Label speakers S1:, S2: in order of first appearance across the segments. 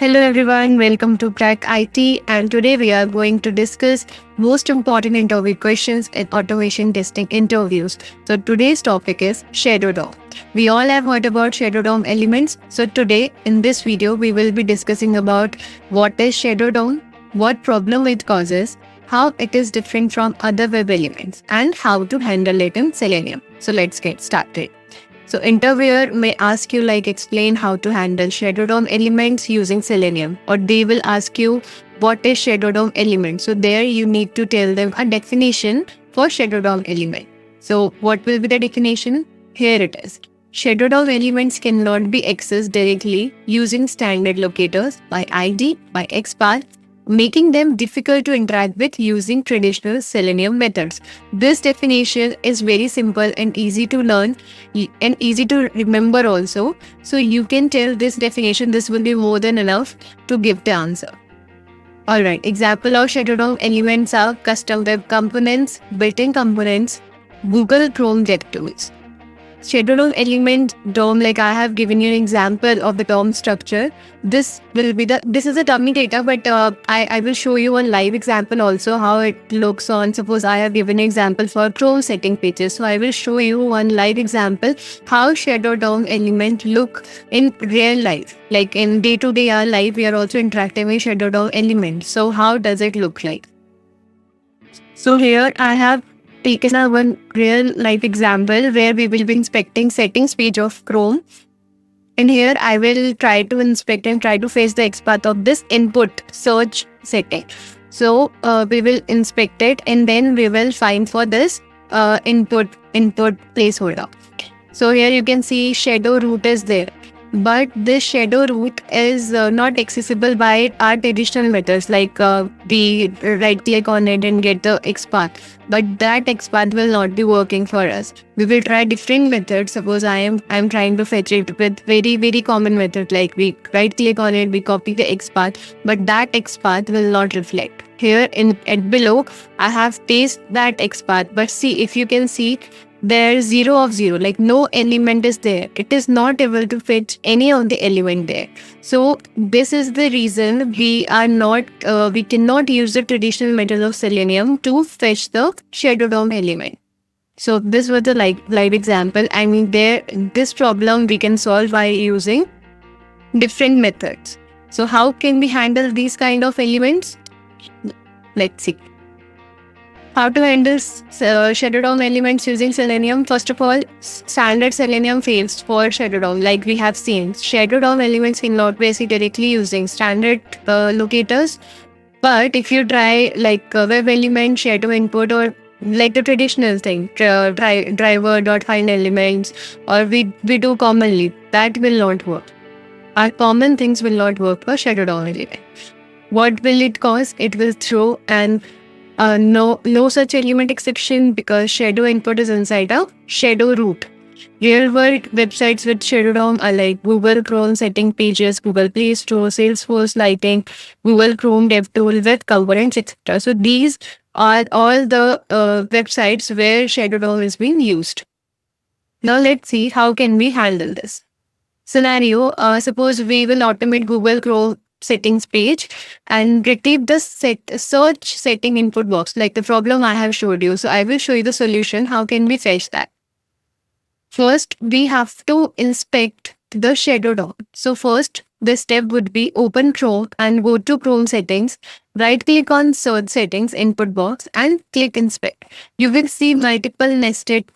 S1: Hello everyone, welcome to Crack IT, and today we are going to discuss most important interview questions in automation testing interviews. So today's topic is Shadow DOM. We all have heard about Shadow DOM elements. So today in this video we will be discussing about what is Shadow DOM, what problem it causes, how it is different from other web elements, and how to handle it in Selenium. So let's get started. So interviewer may ask you like explain how to handle Shadow DOM elements using Selenium, or they will ask you what is Shadow DOM element. So there you need to tell them a definition for Shadow DOM element. So what will be the definition? Here it is. Shadow DOM elements cannot be accessed directly using standard locators by ID, by XPath, making them difficult to interact with using traditional Selenium methods. This definition is very simple and easy to learn and easy to remember also. So you can tell this definition, this will be more than enough to give the answer. Alright, example of Shadow DOM elements are custom web components, built-in components, Google Chrome DevTools. Shadow DOM element DOM, like I have given you an example of the DOM structure. This is a dummy data, but I will show you a live example also how it looks on. Suppose I have given an example for Chrome setting pages. So I will show you one live example how Shadow DOM element look in real life. Like in day-to-day our life, we are also interacting with Shadow DOM element. So how does it look like? So here I have taken a one real life example where we will be inspecting settings page of Chrome. And here I will try to inspect and try to fetch the XPath of this input search setting. So we will inspect it and then we will find for this input placeholder. So here you can see shadow root is there. But this shadow root is not accessible by our traditional methods like we right click on it and get the XPath. But that XPath will not be working for us. We will try different methods. Suppose I'm trying to fetch it with very common method like we right click on it, we copy the XPath, but that XPath will not reflect. Here at below, I have pasted that XPath, but see if you can see there's 0 of 0, like no element is there. It is not able to fetch any of the element there. So this is the reason we cannot use the traditional method of Selenium to fetch the Shadow DOM element. So this was the live example. I mean, this problem we can solve by using different methods. So how can we handle these kind of elements? Let's see. How to handle Shadow DOM elements using Selenium? First of all, standard Selenium fails for Shadow DOM. Like we have seen, Shadow DOM elements cannot be accessed directly using standard locators. But if you try like web element, shadow input, or like the traditional thing, driver.find elements, or we do commonly, that will not work. Our common things will not work for Shadow DOM element. What will it cause? It will throw an no such element exception because shadow input is inside a shadow root. Real world websites with Shadow DOM are like Google Chrome setting pages, Google Play Store, Salesforce Lighting, Google Chrome DevTools, web components, etc. So these are all the websites where Shadow DOM is being used. Now let's see how can we handle this. Scenario, suppose we will automate Google Chrome settings page and retrieve the search setting input box like the problem I have showed you. So I will show you the solution. How can we fetch that? First, we have to inspect the Shadow DOM. So first, the step would be open Chrome and go to Chrome settings, right click on search settings input box and click inspect. You will see multiple nested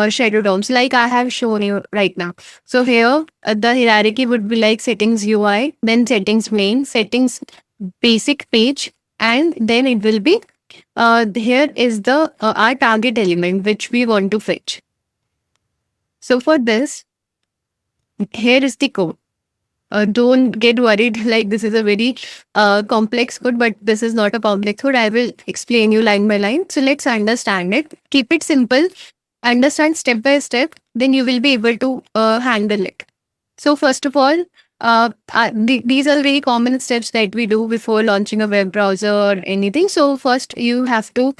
S1: Shadow DOMs like I have shown you right now. So here the hierarchy would be like settings UI, then settings main, settings basic page, and then it will be here is the our target element which we want to fetch. So for this, here is the code. Don't get worried like this is a very complex code, but this is not a complex code. I will explain you line by line. So let's understand it. Keep it simple. Understand step by step, then you will be able to handle it. So first of all, these are very common steps that we do before launching a web browser or anything. So first you have to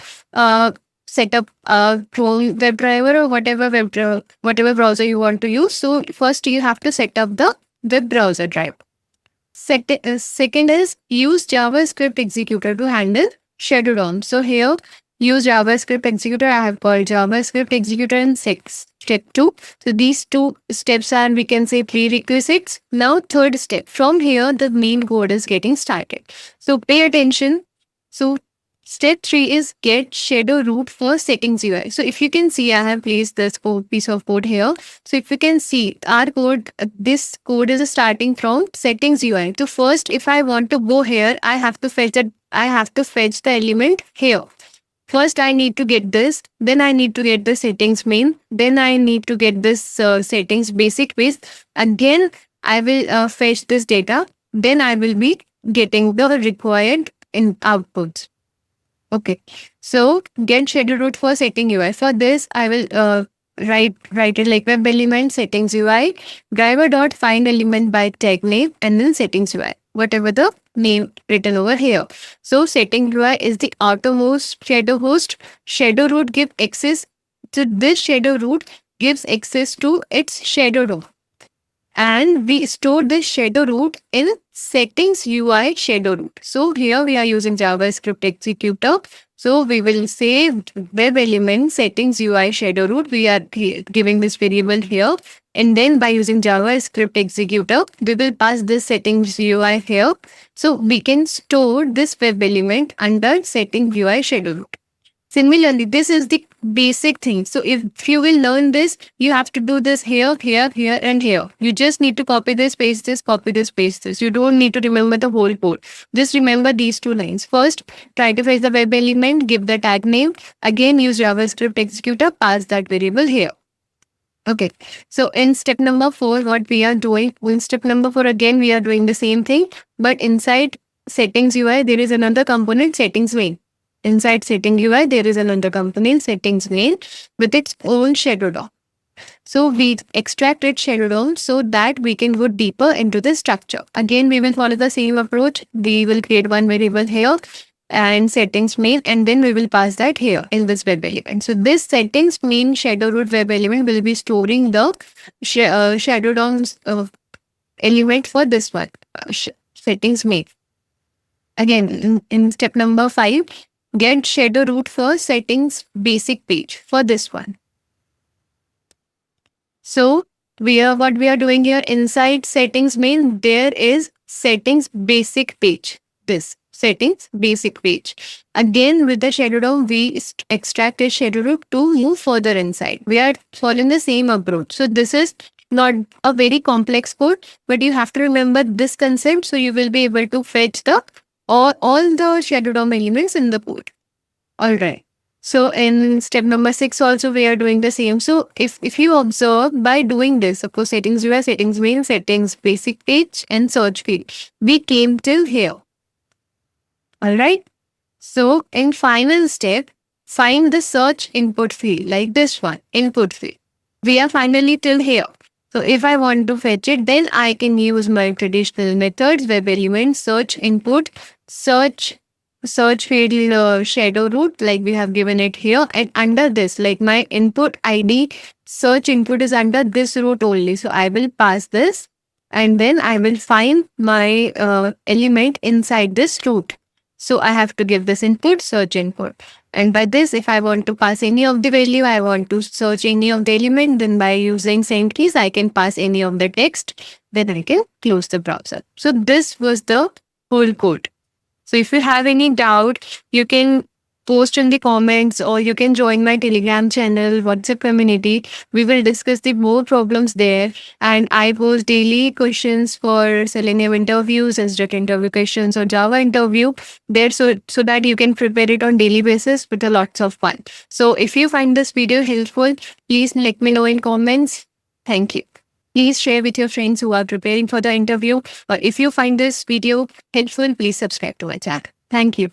S1: set up a Chrome WebDriver or whatever browser you want to use. So first you have to set up the web browser driver. Second is use JavaScript executor to handle Shadow DOM. So here, use JavaScript executor. I have called JavaScript executor in step 2. So these 2 steps are, we can say, prerequisites. Now third step. From here, the main code is getting started. So pay attention. So step 3 is get shadow root for settings UI. So if you can see, I have placed this piece of code here. So if you can see our code, this code is starting from settings UI. So first, if I want to go here, I have to fetch the element here. First, I need to get this. Then I need to get the settings main. Then I need to get this settings basic base. Again, I will fetch this data. Then I will be getting the required outputs. Okay, so get shadow root for setting UI. For this, I will write it like web element settings UI driver dot find element by tag name and then settings UI, whatever the name written over here. So setting UI is the outermost shadow host. Shadow root give access to this shadow root gives access to its shadow DOM. And we store this shadow root in settings UI shadow root. So here we are using JavaScript executor. So we will say web element settings UI shadow root. We are giving this variable here. And then by using JavaScript executor, we will pass this settings UI here. So we can store this web element under settings UI shadow root. Similarly, this is the basic thing. So if you will learn this, you have to do this here, here, here, and here. You just need to copy this, paste this, copy this, paste this. You don't need to remember the whole code. Just remember these 2 lines. First, try to fetch the web element, give the tag name. Again, use JavaScript executor, pass that variable here. Okay, so in step number 4, what we are doing, in step number 4, again, we are doing the same thing, but inside settings UI, there is another component, settings main. Inside setting UI, there is another component, settings main, with its own shadow DOM. So we extract its shadow DOM so that we can go deeper into the structure. Again, we will follow the same approach. We will create one variable here and settings main, and then we will pass that here in this web element. So this settings main shadow root web element will be storing the shadow DOM's element for this one, settings main. Again, in step number 5, get shadow root for settings basic page for this one. So what we are doing here, inside settings main, there is settings basic page. This settings basic page. Again, with the shadow DOM, we extract a shadow root to move further inside. We are following the same approach. So this is not a very complex code, but you have to remember this concept so you will be able to fetch the all the shadow DOM elements in the code. All right. So in step number 6 also we are doing the same. So if you observe, by doing this, suppose settings UI, settings main, settings basic page and search field, we came till here. All right. So in final step, find the search input field like this one, input field. We are finally till here. So if I want to fetch it, then I can use my traditional methods, web element, search input, search field shadow root, like we have given it here. And under this, like my input ID, search input is under this root only. So I will pass this and then I will find my element inside this root. So I have to give this input, search input. And by this, if I want to pass any of the value, I want to search any of the element, then by using same keys, I can pass any of the text, then I can close the browser. So this was the whole code. So if you have any doubt, you can post in the comments or you can join my Telegram channel, WhatsApp community. We will discuss the more problems there. And I post daily questions for Selenium interviews, SDOT interview questions or Java interview there so that you can prepare it on daily basis with a lots of fun. So if you find this video helpful, please let me know in comments. Thank you. Please share with your friends who are preparing for the interview. Or if you find this video helpful, please subscribe to my channel. Thank you.